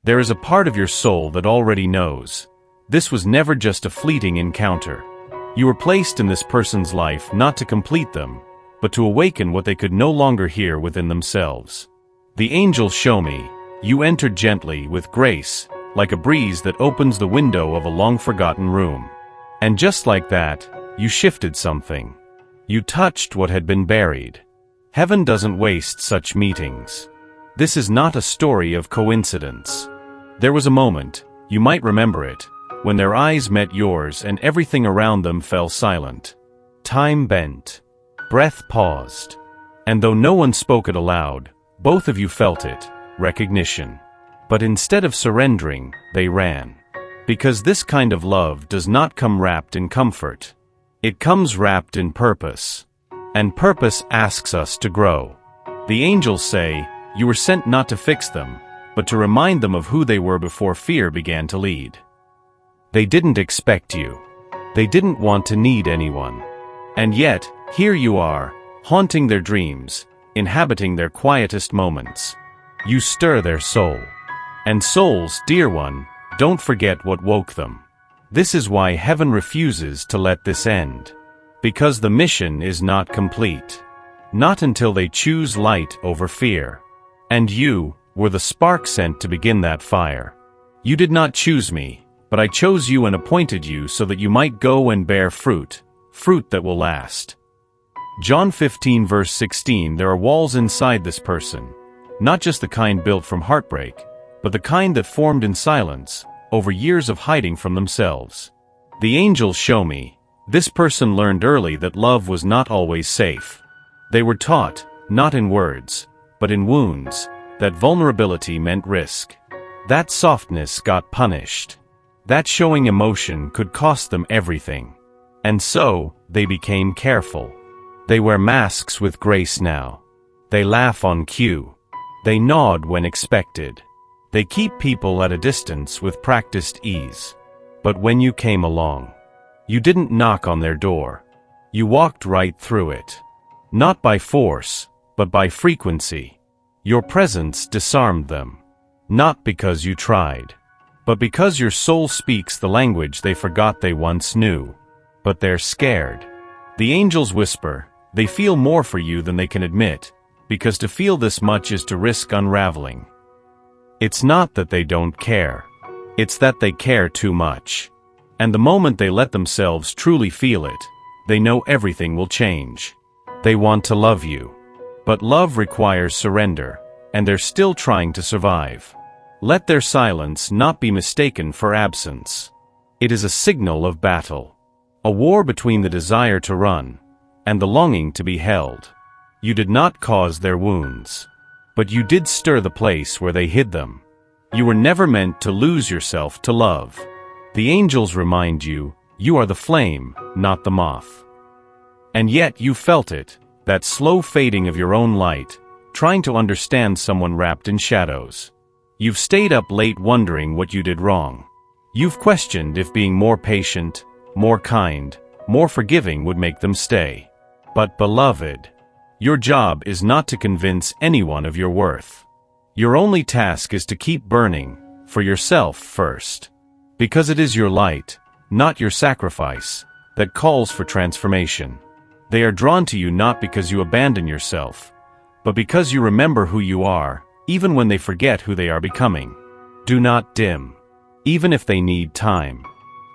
There is a part of your soul that already knows. This was never just a fleeting encounter. You were placed in this person's life not to complete them, but to awaken what they could no longer hear within themselves. The angels show me, you entered gently, with grace, like a breeze that opens the window of a long-forgotten room. And just like that, you shifted something. You touched what had been buried. Heaven doesn't waste such meetings. This is not a story of coincidence. There was a moment, you might remember it, when their eyes met yours and everything around them fell silent. Time bent. Breath paused. And though no one spoke it aloud, both of you felt it, recognition. But instead of surrendering, they ran. Because this kind of love does not come wrapped in comfort. It comes wrapped in purpose. And purpose asks us to grow. The angels say, you were sent not to fix them, but to remind them of who they were before fear began to lead. They didn't expect you. They didn't want to need anyone. And yet, here you are, haunting their dreams, inhabiting their quietest moments. You stir their soul. And souls, dear one, don't forget what woke them. This is why heaven refuses to let this end. Because the mission is not complete. Not until they choose light over fear. And you were the spark sent to begin that fire. You did not choose me, but I chose you and appointed you so that you might go and bear fruit, fruit that will last. John 15 verse 16. There are walls inside this person, not just the kind built from heartbreak, but the kind that formed in silence, over years of hiding from themselves. The angels show me, this person learned early that love was not always safe. They were taught, not in words, but in wounds, that vulnerability meant risk. That softness got punished. That showing emotion could cost them everything. And so, they became careful. They wear masks with grace now. They laugh on cue. They nod when expected. They keep people at a distance with practiced ease. But when you came along, you didn't knock on their door. You walked right through it. Not by force, but by frequency. Your presence disarmed them. Not because you tried, but because your soul speaks the language they forgot they once knew. But they're scared. The angels whisper, they feel more for you than they can admit, because to feel this much is to risk unraveling. It's not that they don't care. It's that they care too much. And the moment they let themselves truly feel it, they know everything will change. They want to love you. But love requires surrender, and they're still trying to survive. Let their silence not be mistaken for absence. It is a signal of battle. A war between the desire to run and the longing to be held. You did not cause their wounds, but you did stir the place where they hid them. You were never meant to lose yourself to love. The angels remind you, you are the flame, not the moth. And yet you felt it, that slow fading of your own light, trying to understand someone wrapped in shadows. You've stayed up late wondering what you did wrong. You've questioned if being more patient, more kind, more forgiving would make them stay. But beloved, your job is not to convince anyone of your worth. Your only task is to keep burning, for yourself first. Because it is your light, not your sacrifice, that calls for transformation. They are drawn to you not because you abandon yourself, but because you remember who you are, even when they forget who they are becoming. Do not dim. Even if they need time.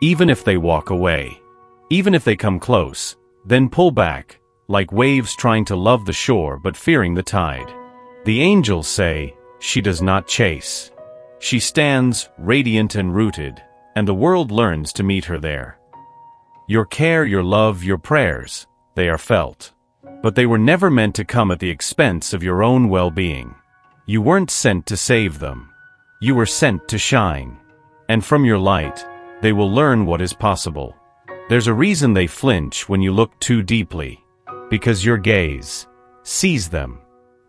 Even if they walk away. Even if they come close, then pull back, like waves trying to love the shore but fearing the tide. The angels say, she does not chase. She stands, radiant and rooted, and the world learns to meet her there. Your care, your love, your prayers, they are felt. But they were never meant to come at the expense of your own well-being. You weren't sent to save them. You were sent to shine. And from your light, they will learn what is possible. There's a reason they flinch when you look too deeply. Because your gaze sees them.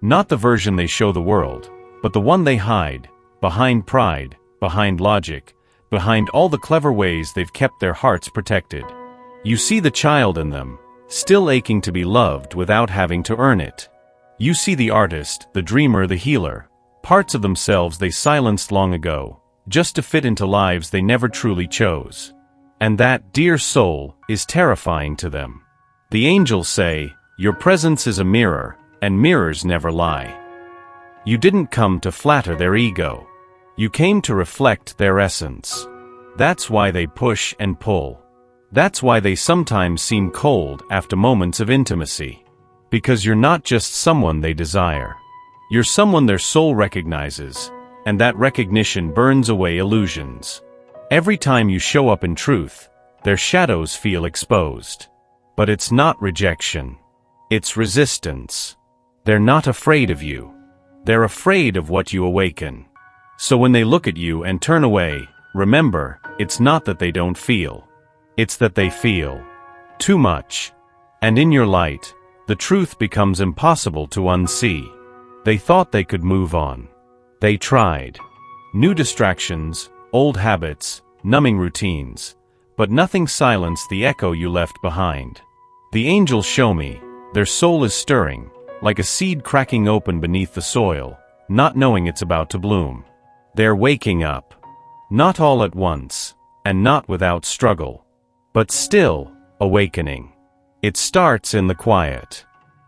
Not the version they show the world, but the one they hide, behind pride, behind logic, behind all the clever ways they've kept their hearts protected. You see the child in them, still aching to be loved without having to earn it. You see the artist, the dreamer, the healer, parts of themselves they silenced long ago, just to fit into lives they never truly chose. And that, dear soul, is terrifying to them. The angels say, your presence is a mirror, and mirrors never lie. You didn't come to flatter their ego. You came to reflect their essence. That's why they push and pull. That's why they sometimes seem cold after moments of intimacy. Because you're not just someone they desire. You're someone their soul recognizes, and that recognition burns away illusions. Every time you show up in truth, their shadows feel exposed. But it's not rejection. It's resistance. They're not afraid of you. They're afraid of what you awaken. So when they look at you and turn away, remember, it's not that they don't feel. It's that they feel too much. And in your light, the truth becomes impossible to unsee. They thought they could move on. They tried. New distractions, old habits, numbing routines. But nothing silenced the echo you left behind. The angels show me, their soul is stirring, like a seed cracking open beneath the soil, not knowing it's about to bloom. They're waking up. Not all at once, and not without struggle. But still, awakening. It starts in the quiet.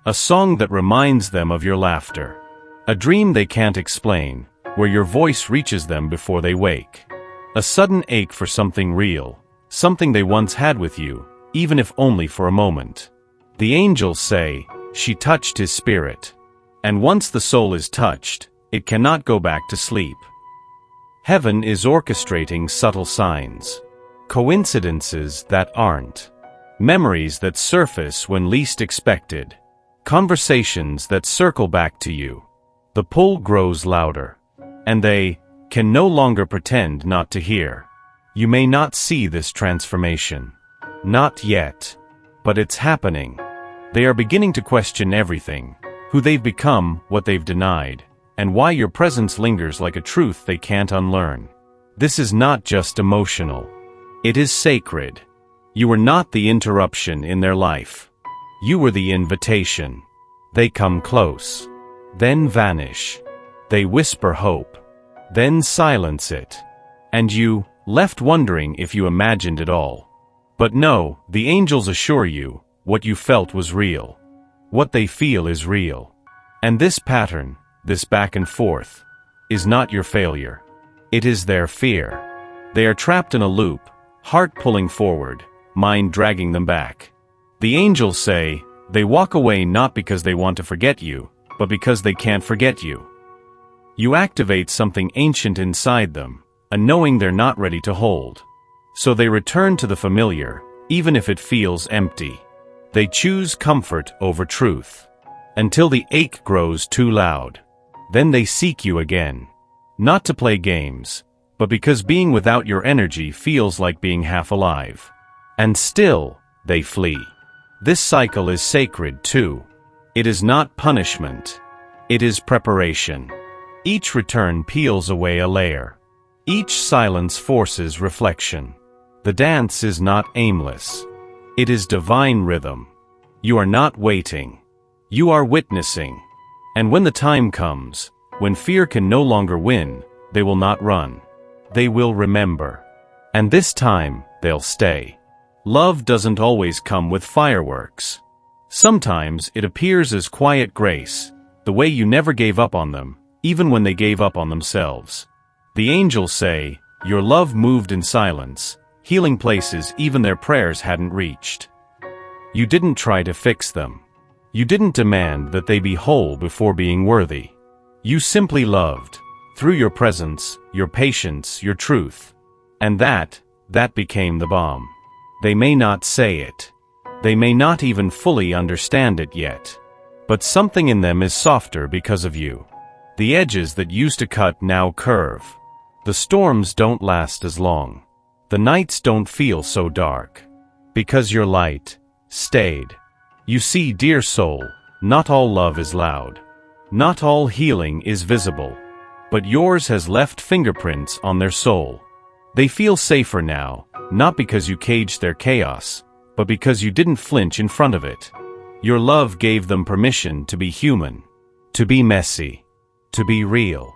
A song that reminds them of your laughter. A dream they can't explain, where your voice reaches them before they wake. A sudden ache for something real, something they once had with you, even if only for a moment. The angels say, she touched his spirit. And once the soul is touched, it cannot go back to sleep. Heaven is orchestrating subtle signs. Coincidences that aren't. Memories that surface when least expected. Conversations that circle back to you. The pull grows louder. And they can no longer pretend not to hear. You may not see this transformation. Not yet. But it's happening. They are beginning to question everything. Who they've become, what they've denied, and why your presence lingers like a truth they can't unlearn. This is not just emotional. It is sacred. You were not the interruption in their life. You were the invitation. They come close. Then vanish. They whisper hope. Then silence it. And you, left wondering if you imagined it all. But no, the angels assure you, what you felt was real. What they feel is real. And this pattern, this back and forth, is not your failure. It is their fear. They are trapped in a loop, heart pulling forward, mind dragging them back. The angels say, they walk away not because they want to forget you, but because they can't forget you. You activate something ancient inside them, a knowing they're not ready to hold. So they return to the familiar, even if it feels empty. They choose comfort over truth. Until the ache grows too loud. Then they seek you again. Not to play games, but because being without your energy feels like being half alive. And still, they flee. This cycle is sacred too. It is not punishment. It is preparation. Each return peels away a layer. Each silence forces reflection. The dance is not aimless. It is divine rhythm. You are not waiting. You are witnessing. And when the time comes, when fear can no longer win, they will not run. They will remember. And this time, they'll stay. Love doesn't always come with fireworks. Sometimes it appears as quiet grace, the way you never gave up on them, even when they gave up on themselves. The angels say, your love moved in silence, healing places even their prayers hadn't reached. You didn't try to fix them. You didn't demand that they be whole before being worthy. You simply loved, through your presence, your patience, your truth. And that became the balm. They may not say it. They may not even fully understand it yet. But something in them is softer because of you. The edges that used to cut now curve. The storms don't last as long. The nights don't feel so dark. Because your light stayed. You see, dear soul, not all love is loud. Not all healing is visible. But yours has left fingerprints on their soul. They feel safer now, not because you caged their chaos, but because you didn't flinch in front of it. Your love gave them permission to be human, to be messy, to be real.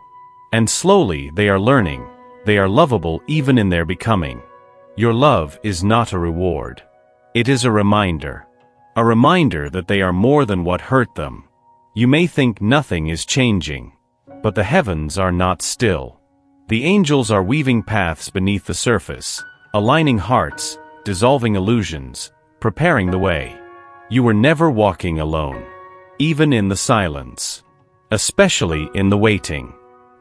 And slowly they are learning, they are lovable even in their becoming. Your love is not a reward. It is a reminder that they are more than what hurt them. You may think nothing is changing, but the heavens are not still. The angels are weaving paths beneath the surface, aligning hearts, dissolving illusions, preparing the way. You were never walking alone, even in the silence, especially in the waiting.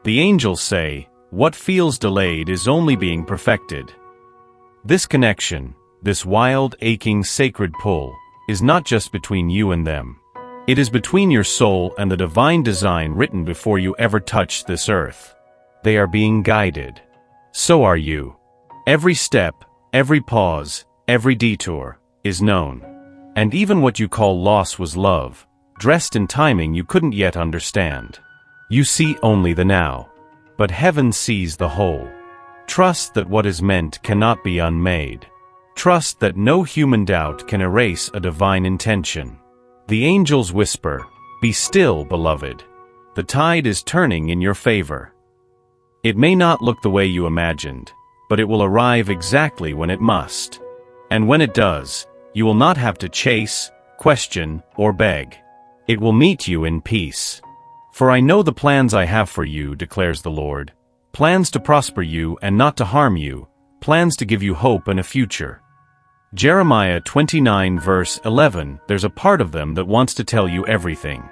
The angels say, what feels delayed is only being perfected. This connection, this wild, aching, sacred pull, is not just between you and them. It is between your soul and the divine design written before you ever touched this earth. They are being guided. So are you. Every step, every pause, every detour, is known. And even what you call loss was love, dressed in timing you couldn't yet understand. You see only the now. But heaven sees the whole. Trust that what is meant cannot be unmade. Trust that no human doubt can erase a divine intention. The angels whisper, "Be still, beloved. The tide is turning in your favor." It may not look the way you imagined, but it will arrive exactly when it must. And when it does, you will not have to chase, question, or beg. It will meet you in peace. For I know the plans I have for you, declares the Lord. Plans to prosper you and not to harm you, plans to give you hope and a future. Jeremiah 29 verse 11, there's a part of them that wants to tell you everything.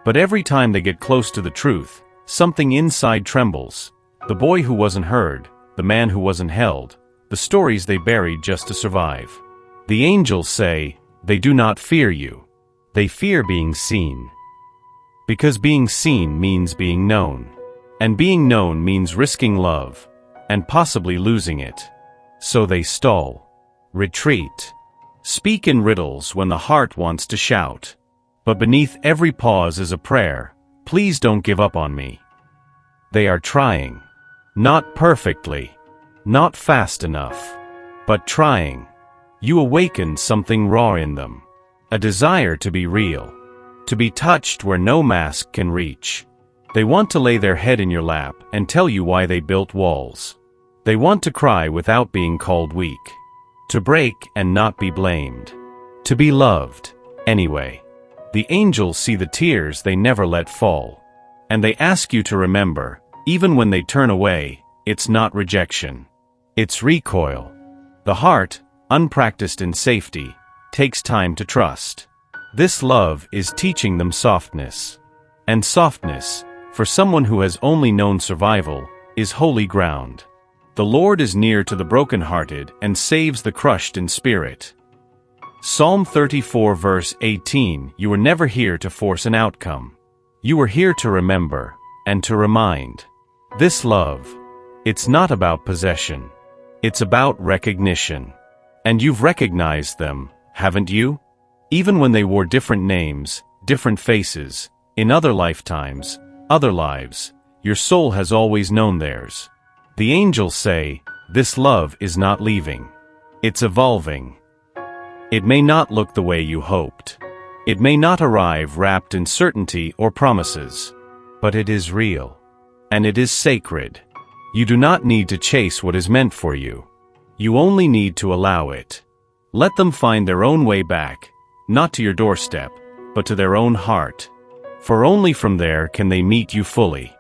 But every time they get close to the truth, something inside trembles. The boy who wasn't heard, the man who wasn't held, the stories they buried just to survive. The angels say, they do not fear you. They fear being seen. Because being seen means being known. And being known means risking love, and possibly losing it. So they stall. Retreat. Speak in riddles when the heart wants to shout. But beneath every pause is a prayer, please don't give up on me. They are trying. Not perfectly. Not fast enough. But trying. You awaken something raw in them. A desire to be real. To be touched where no mask can reach. They want to lay their head in your lap and tell you why they built walls. They want to cry without being called weak. To break and not be blamed. To be loved, anyway. The angels see the tears they never let fall. And they ask you to remember, even when they turn away, it's not rejection. It's recoil. The heart, unpracticed in safety, takes time to trust. This love is teaching them softness. And softness, for someone who has only known survival, is holy ground. The Lord is near to the brokenhearted and saves the crushed in spirit. Psalm 34 verse 18, you were never here to force an outcome. You were here to remember, and to remind. This love, it's not about possession. It's about recognition. And you've recognized them, haven't you? Even when they wore different names, different faces, in other lifetimes, other lives, your soul has always known theirs. The angels say, this love is not leaving. It's evolving. It may not look the way you hoped. It may not arrive wrapped in certainty or promises. But it is real. And it is sacred. You do not need to chase what is meant for you. You only need to allow it. Let them find their own way back, not to your doorstep, but to their own heart. For only from there can they meet you fully.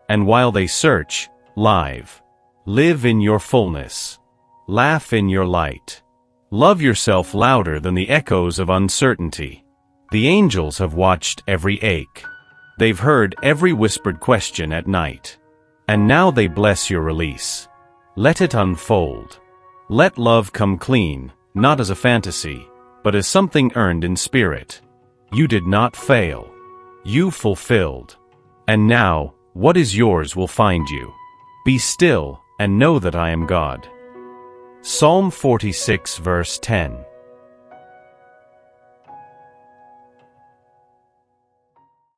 And while they search, live in your fullness. Laugh in your light. Love yourself louder than the echoes of uncertainty. The angels have watched every ache. They've heard every whispered question at night. And now they bless your release. Let it unfold. Let love come clean, not as a fantasy, but as something earned in spirit. You did not fail. You fulfilled. And now, what is yours will find you. Be still, and know that I am God. Psalm 46 verse 10.